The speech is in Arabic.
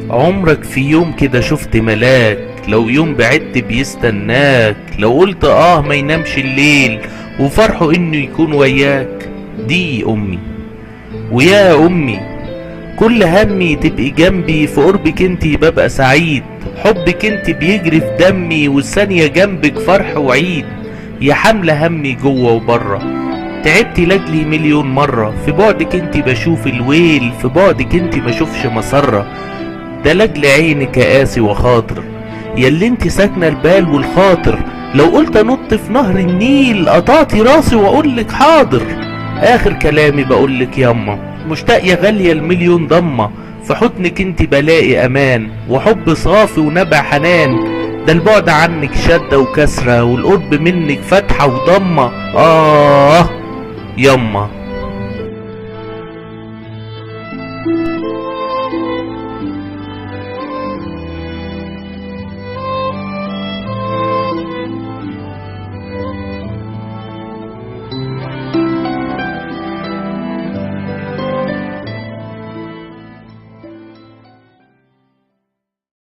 عمرك في يوم كده شفت ملاك؟ لو يوم بعدت بيستناك، لو قلت ما ينامش الليل وفرحه انه يكون وياك. دي امي. ويا امي، كل همي تبقي جنبي، في قربك انتي ببقى سعيد، حبك انتي بيجري في دمي، والثانية جنبك فرح وعيد. يا حاملة همي جوه وبره، تعبتي لاجلي مليون مرة، في بعدك انتي بشوف الويل، في بعدك انتي بشوفش مسرة. ده لاجل عينك يا قاسي وخاطر، ياللي انتي ساكنة البال والخاطر، لو قلت انط في نهر النيل قطعتي راسي واقولك حاضر. اخر كلامي بقولك ياما، مشتاق يا غالية المليون ضمة، في حضنك انتي بلاقي امان وحب صافي ونبع حنان. ده البعد عنك شدة وكسرة، والقرب منك فتحة وضمة. ياما.